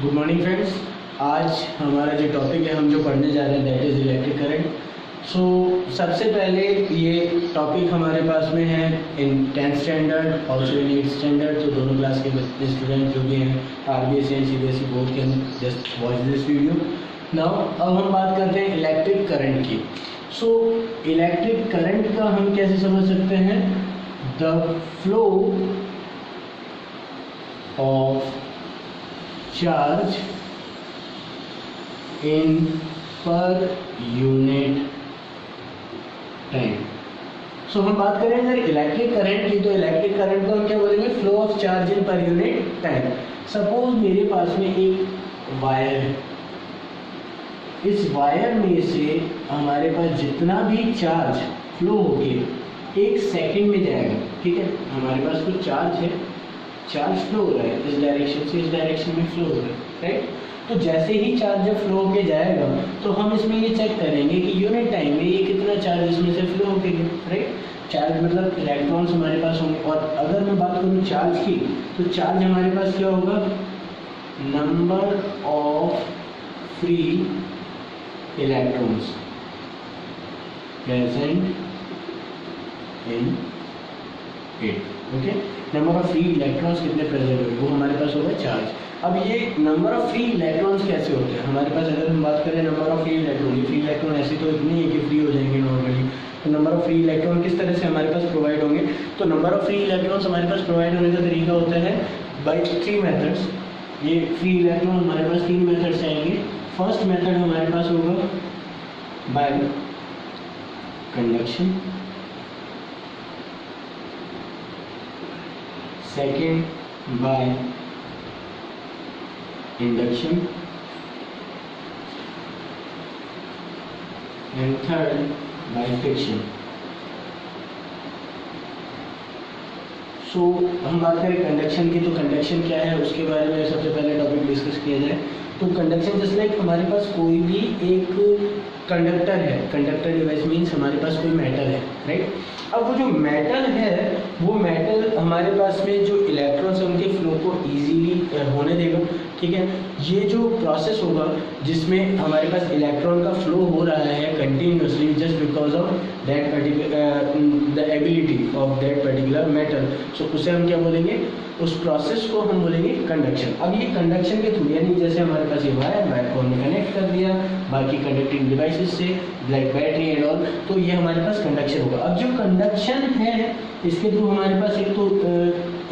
Good morning friends. आज हमारा जो टॉपिक है, हम जो पढ़ने जा रहे हैं, दैट इज़ इलेक्ट्रिक करंट। सो सबसे पहले ये टॉपिक हमारे पास में है इन 10th standard, also in 8th standard. तो दोनों क्लास के स्टूडेंट जो भी हैं, RBSE and CBSE both can just watch this video now. अब हम बात करते हैं इलेक्ट्रिक करंट की। सो इलेक्ट्रिक करंट का हम कैसे समझ सकते हैं? The flow of charge in per unit time. सो हम बात करें अगर इलेक्ट्रिक करंट की, तो इलेक्ट्रिक करंट को हम क्या बोलेंगे? Flow of charge in per unit time. Suppose मेरे पास में एक वायर है, इस वायर में से हमारे पास जितना भी चार्ज फ्लो होके 1 सेकेंड में जाएगा, ठीक है। हमारे पास कुछ चार्ज है, चार्ज फ्लो हो रहा है इस डायरेक्शन से इस डायरेक्शन में फ्लो हो रहा है, राइट। तो जैसे ही चार्ज जब फ्लो होके जाएगा तो हम इसमें ये चेक करेंगे कि यूनिट टाइम में ये कितना चार्ज इसमें से फ्लो होके गया, राइट। चार्ज मतलब इलेक्ट्रॉन्स हमारे पास होंगे। और अगर मैं बात करूँ चार्ज की, तो चार्ज हमारे पास क्या होगा? Number of free electrons present in it, okay. Number of free electrons कितने प्रेजेंट हुए, वो हमारे पास होगा चार्ज। अब ये नंबर ऑफ फ्री इलेक्ट्रॉन्स कैसे होते हैं हमारे पास? अगर हम बात करें नंबर ऑफ फ्री इलेक्ट्रॉन ऐसे तो इतनी है कि फ्री हो जाएंगे नॉर्मली। तो नंबर ऑफ फ्री इलेक्ट्रॉन किस तरह से हमारे पास प्रोवाइड होंगे? तो नंबर ऑफ फ्री इलेक्ट्रॉन्स हमारे पास प्रोवाइड होने का तरीका होता है बाई 3 मेथड्स। ये फ्री इलेक्ट्रॉन हमारे पास 3 मेथड से आएंगे। फर्स्ट मेथड हमारे पास होगा by conduction, second by induction and third by friction. So हम बात करें कंडक्शन की, तो कंडक्शन क्या है उसके बारे में सबसे पहले टॉपिक डिस्कस किया जाए। तो कंडक्शन जस्ट लाइक हमारे पास कोई भी एक कंडक्टर है, कंडक्टर डिवाइस मीन्स हमारे पास कोई मेटल है, राइट। अब वो जो मेटल है, वो मेटल हमारे पास में जो इलेक्ट्रॉन्स है उनके फ्लो को इजीली होने देगा, ठीक है। ये जो प्रोसेस होगा जिसमें हमारे पास इलेक्ट्रॉन का फ्लो हो रहा है continuously just because of that particular the ability of that particular metal, so उसे हम क्या बोलेंगे? उस प्रोसेस को हम बोलेंगे कंडक्शन। अब ये कंडक्शन के थ्रू, यानी जैसे हमारे पास ये वायर को हमने कनेक्ट कर दिया बाकी कंडक्टिंग डिवाइसेस से, लाइक बैटरी एंड ऑल, तो ये हमारे पास कंडक्शन होगा। अब जो कंडक्शन है इसके थ्रू हमारे पास एक तो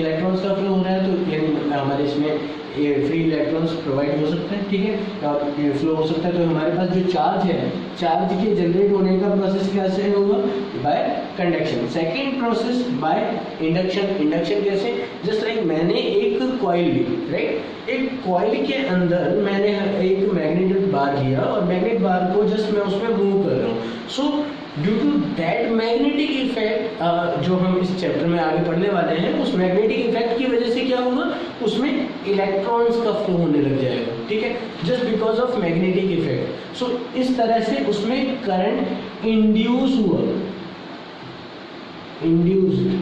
इलेक्ट्रॉन्स का फ्लो हो रहा है, तो यानी हमारे इसमें ये फ्री इलेक्ट्रॉन्स प्रोवाइड हो सकते हैं, ठीक है, और ये फ्लो हो सकता है। तो हमारे पास जो चार्ज है, चार्ज के जनरेट होने का प्रोसेस कैसे होगा? By conduction. Second process by induction. Induction कैसे? जस्ट लाइक मैंने एक कॉइल ली, राइट। एक कॉइल के अंदर मैंने एक मैग्नेटिक बार लिया और मैग्नेट बार को जस्ट मैं उसमें मूव कर रहा हूँ। So due to that magnetic effect, जो हम इस चैप्टर में आगे पढ़ने वाले हैं, उस मैग्नेटिक इफेक्ट की वजह से क्या होगा? उसमें इलेक्ट्रॉन्स का फ्लो होने लग जाएगा, ठीक है, just because of magnetic effect. So इस तरह से उसमें करंट इंड्यूस हुआ, इंड्यूस्ड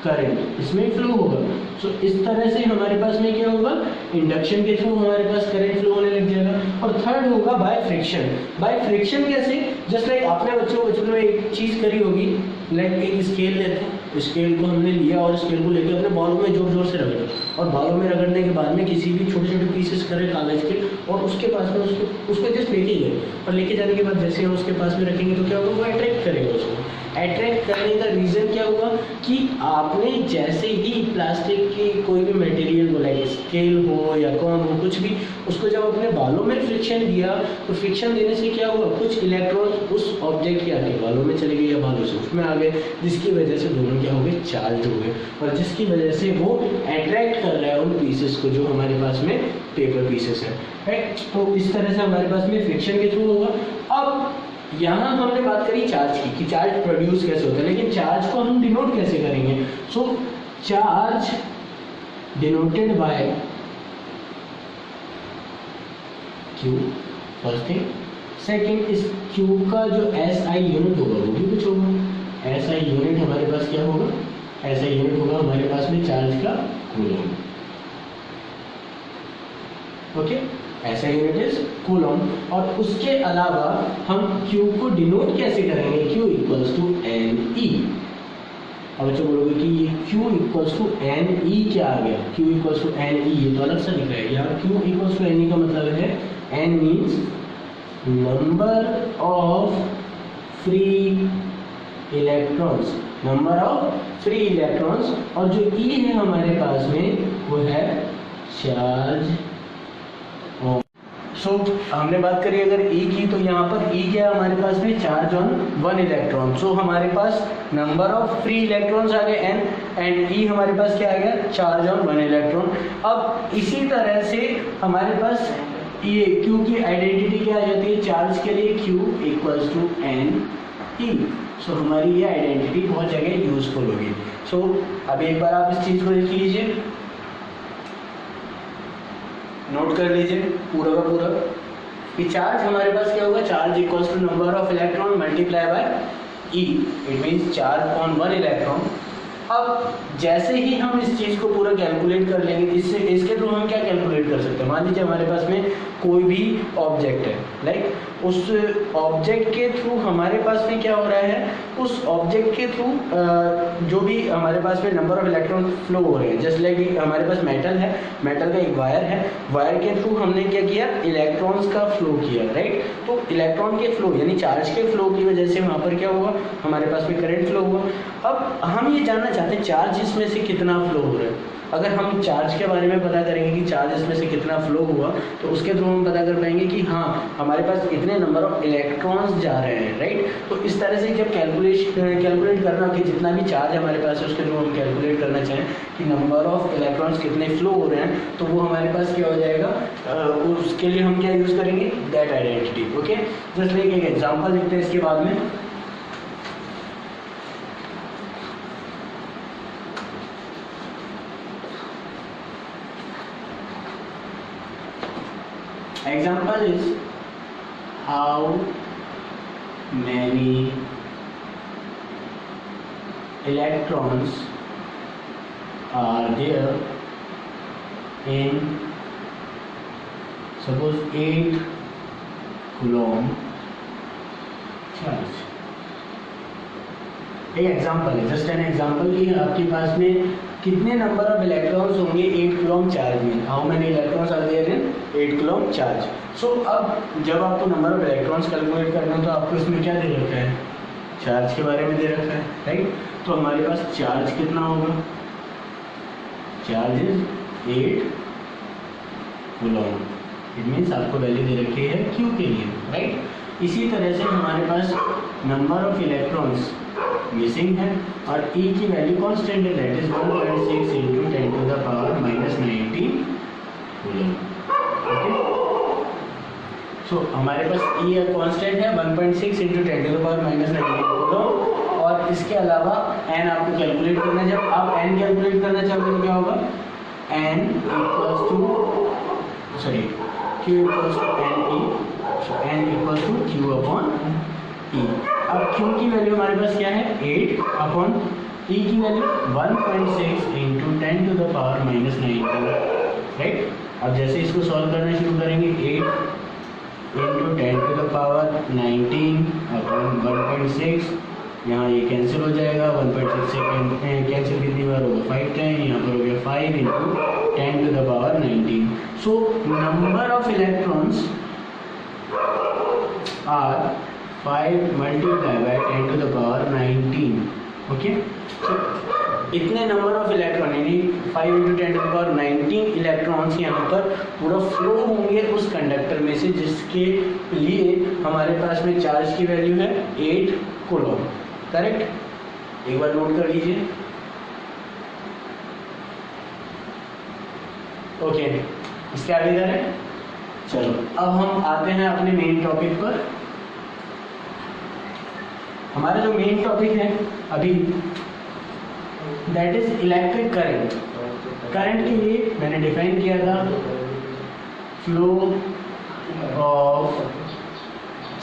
करंट इसमें फ्लो होगा। सो इस तरह से हमारे पास में क्या होगा? इंडक्शन के थ्रू हमारे पास करंट फ्लो होने लग जाएगा। और थर्ड होगा बाय फ्रिक्शन। बाय फ्रिक्शन कैसे? जस्ट लाइक आपने बच्चों बचपन में एक चीज़ करी होगी, लाइक एक स्केल लेते हैं, स्केल को हमने लिया और स्केल को लेकर अपने बालों में जोर जोर से रगड़ा, और बालों में रगड़ने के बाद में किसी भी छोटे छोटे पीसेस करें कागज के और उसके पास में उसको जस्ट लेके गए, और लेके जाने के बाद जैसे हम उसके पास में रखेंगे तो क्या होगा? वो अट्रैक्ट करेगा उसको। अट्रैक्ट करने का रीज़न क्या हुआ कि आपने जैसे ही प्लास्टिक की कोई भी मटेरियल को, लाइक स्केल हो या कॉम हो, कुछ भी, उसको जब अपने बालों में फ्रिक्शन दिया, तो फ्रिक्शन देने से क्या हुआ? कुछ इलेक्ट्रॉन उस ऑब्जेक्ट के आगे बालों में चले गए या बालों से उसमें आ गए, जिसकी वजह से दोनों क्या हो गए? चार्ज हो गए, और जिसकी वजह से वो अट्रैक्ट कर रहा है उन पीसेस को जो हमारे पास में पेपर पीसेस है, राइट। तो इस तरह से हमारे पास में फ्रिक्शन के थ्रू होगा। अब यहाँ हमने बात करी चार्ज की कि चार्ज प्रोड्यूस कैसे होता है, लेकिन चार्ज को हम डिनोट कैसे करेंगे? So charge denoted by q, first thing. Second, इस क्यू का जो SI यूनिट होगा वो भी कुछ होगा। SI यूनिट हमारे पास क्या होगा? SI यूनिट होगा हमारे पास में चार्ज का कूलम। ओके, ऐसा यूनिट इज कूलम। और उसके अलावा हम Q को डिनोट कैसे करेंगे? Q equals to NE। अब बच्चों बोलोगे कि ये Q इक्वल्स टू NE क्या आ गया? Q इक्वल्स टू NE, ये तो अलग सा दिख रहा है यहाँ। Q इक्वल्स टू NE का मतलब है N means number of free electrons, number of free electrons. और जो E है हमारे पास में वो है चार्ज। सो हमने बात करी अगर E की, तो यहाँ पर E क्या है हमारे पास में? Charge on 1 electron. सो हमारे पास नंबर ऑफ फ्री इलेक्ट्रॉन्स आ गए N, एंड E हमारे पास क्या आ गया? Charge on 1 electron. अब इसी तरह से हमारे पास ये Q की आइडेंटिटी क्या आ जाती है चार्ज के लिए? Q equals to NE। So हमारी ये आइडेंटिटी बहुत जगह यूजफुल होगी। सो अभी एक बार आप इस चीज़ को देख लीजिए, नोट कर लीजिए पूरा का पूरा कि चार्ज हमारे पास क्या होगा? Charge equals to number of electron multiply by E। It means charge on 1 electron. अब जैसे ही हम इस चीज़ को पूरा कैलकुलेट कर लेंगे, इससे इसके थ्रू हम क्या कैलकुलेट कर सकते हैं? मान लीजिए हमारे पास में कोई भी ऑब्जेक्ट है, लाइक उस ऑब्जेक्ट के थ्रू हमारे पास में क्या हो रहा है? उस ऑब्जेक्ट के थ्रू जो भी हमारे पास में नंबर ऑफ इलेक्ट्रॉन फ्लो हो रहे हैं, जैसे लाइक हमारे पास मेटल है, मेटल का एक वायर है, वायर के थ्रू हमने क्या किया? इलेक्ट्रॉन्स का फ्लो किया, राइट। तो इलेक्ट्रॉन के फ्लो यानी चार्ज के फ्लो की वजह से वहाँ पर क्या हुआ? हमारे पास में करंट फ्लो हुआ। अब हम ये जानना चाहते हैं चार्ज इसमें से कितना फ्लो हो रहा है। अगर हम चार्ज के बारे में पता करेंगे कि चार्ज इसमें से कितना फ्लो हुआ, तो उसके थ्रू हम पता कर पाएंगे कि हाँ हमारे पास इतने नंबर ऑफ इलेक्ट्रॉन्स जा रहे हैं, राइट। तो इस तरह से जब कैलकुलेट करना कि जितना भी चार्ज हमारे पास है उसके थ्रू हम कैलकुलेट करना चाहें कि नंबर ऑफ इलेक्ट्रॉन्स कितने फ्लो हो रहे हैं, तो वो हमारे पास क्या हो जाएगा? उसके लिए हम क्या यूज़ करेंगे? That identity. Okay, just like एक एग्जाम्पल देखते हैं इसके बाद में। Example is how many electrons are there in suppose 8 coulomb charge। एक एग्जाम्पल है, जस्ट एन एग्जाम्पल कि आपके पास में कितने नंबर ऑफ इलेक्ट्रॉन्स होंगे 8 कूलम्ब चार्ज में। How many electrons are there in 8 coulomb charge. So अब जब आपको नंबर ऑफ इलेक्ट्रॉन्स कैलकुलेट करना है तो आपको इसमें क्या दे रखा है? चार्ज के बारे में दे रखा है, राइट। तो हमारे पास चार्ज कितना होगा? Charge is 8 coulomb. It means आपको वैल्यू दे रखी है Q के लिए, राइट। इसी तरह से हमारे पास नंबर ऑफ इलेक्ट्रॉन्स मिसिंग है और E की वैल्यू कांस्टेंट है, that is 1.6 into 10 to the power -19 coulomb. Okay, so हमारे पास E कांस्टेंट है 1.6 into 10 to the power -19 coulomb. और इसके अलावा N आपको कैलकुलेट करना है। जब आप N कैलकुलेट करना चाहोगे तो क्या होगा? N equals to sorry Q equals to NE, so N equals to Q upon E। अब Q की वैल्यू हमारे पास क्या है? 8 अपॉन E की value 1.6 into 10 to the power -19, right. अब जैसे इसको सॉल्व करना शुरू करेंगे 8 into 10 to the power 19 upon 1.6, यहाँ ये कैंसिल हो जाएगा। 1.6 से कैंसिल कितनी बार होगा? 5 टाइम। यहाँ पर हो गया 5 into 10 to the power 19। So number of electrons are 5 multiply by 10 to the power 19। Okay, so इतने नंबर ऑफ इलेक्ट्रॉन यानी 5 into 10 to the power 19 electrons यहाँ पर पूरा फ्लो होंगे उस कंडक्टर में से, जिसके लिए हमारे पास में चार्ज की वैल्यू है 8 कूलम्ब, करेक्ट। एक बार नोट कर लीजिए। ओके, इसके आगे जा रहे हैं। चलो अब हम आते हैं अपने मेन टॉपिक पर। हमारा जो मेन टॉपिक है अभी that is electric current. Current के लिए मैंने डिफाइन किया था flow of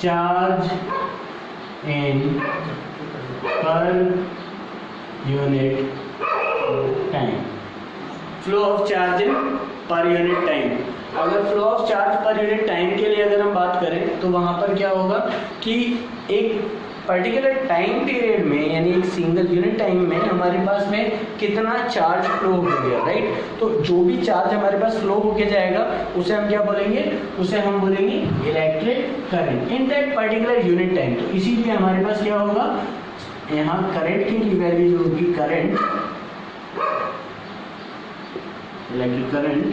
charge in per unit time. Flow of charge in per unit time. अगर flow of charge per unit time के लिए अगर हम बात करें तो वहाँ पर क्या होगा कि एक पर्टिकुलर टाइम पीरियड में यानी एक सिंगल यूनिट टाइम में हमारे पास में कितना चार्ज फ्लो हो गया, राइट। तो जो भी चार्ज हमारे पास फ्लो होके जाएगा उसे हम क्या बोलेंगे, उसे हम बोलेंगे electric current in that particular unit time. तो इसीलिए हमारे पास क्या होगा, यहाँ करंट की वैल्यू होगी, current electric current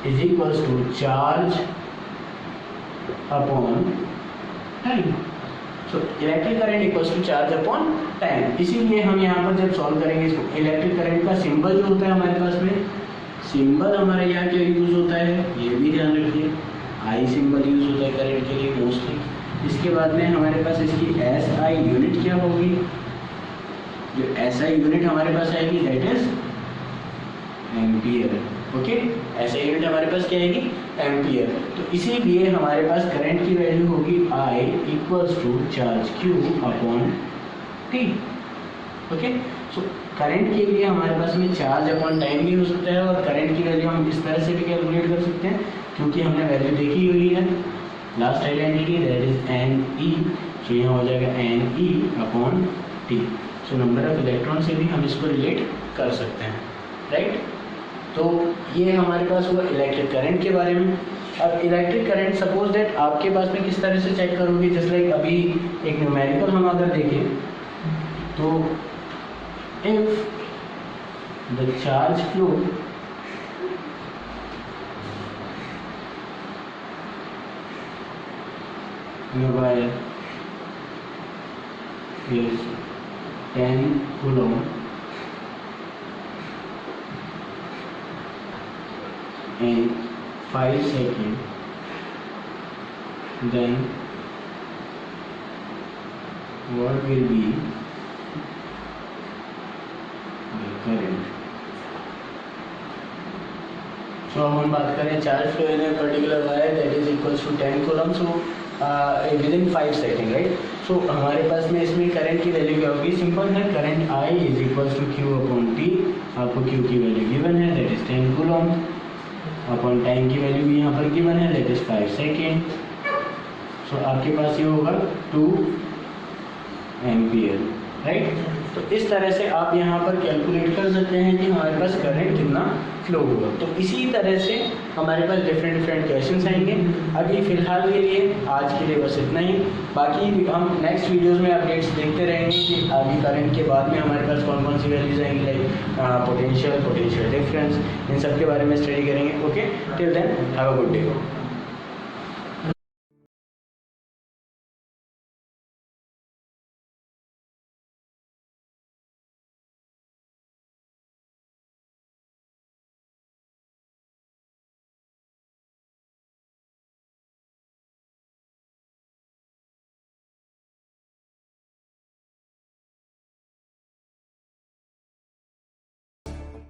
is equals to charge upon time. So electric current equals to charge upon time. इसीलिए हम यहाँ पर जब सॉल्व करेंगे इसको, इलेक्ट्रिक करंट का सिंबल जो होता है हमारे पास में, सिंबल हमारे यहाँ क्या यूज होता है ये भी ध्यान रखिए, आई सिंबल यूज होता है करंट के लिए मोस्टली। इसके बाद में हमारे पास इसकी एस आई यूनिट क्या होगी, जो एस आई यूनिट हमारे पास आएगी दैट इज एम्पियर। ओके, ऐसा यूनिट हमारे पास क्या आएगी, एम्पियर। तो इसीलिए हमारे पास करंट की वैल्यू होगी I equals to charge Q upon T। Okay, so current के लिए हमारे पास में चार्ज अपॉन टाइम भी हो सकता है और करंट की वैल्यू हम इस तरह से भी कैलकुलेट कर सकते हैं क्योंकि हमने वैल्यू देखी हुई है last identity that is NE। सो यहाँ हो जाएगा NE upon T। So number of electron से भी हम इसको रिलेट कर सकते हैं, राइट। तो ये हमारे पास हुआ इलेक्ट्रिक करंट के बारे में। अब इलेक्ट्रिक करंट सपोज दैट आपके पास में किस तरह से चेक करोगे, जैसे लाइक अभी एक न्यूमेरिकल हम अगर देखें तो if the charge flow wire is 10 coulomb in 5 seconds, then what will be the current? So हम बात करें charge flow in particular wire that is equals to 10 coulomb, so with in 5 second, right. So हमारे पास में इसमें current की value क्या होगी, सिंपल है, current I is equals to Q upon T। आपको Q की वैल्यू गिवन है that is 10 coulomb upon time की वैल्यू भी यहाँ पर गिवन है दैट इज 5 सेकेंड। सो आपके पास ये होगा 2 एम्पियर, राइट। तो इस तरह से आप यहाँ पर कैलकुलेट कर सकते हैं कि हमारे पास करंट कितना फ्लो होगा। तो इसी तरह से हमारे पास डिफरेंट क्वेश्चंस आएंगे। अभी फिलहाल के लिए आज के लिए बस इतना ही, बाकी हम नेक्स्ट वीडियोस में अपडेट्स देखते रहेंगे कि आगे करंट के बाद में हमारे पास कौन कौन सी वैल्यूज आएंगी, लाइक पोटेंशियल डिफरेंस, इन सब के बारे में स्टडी करेंगे। Okay, till then have a good day.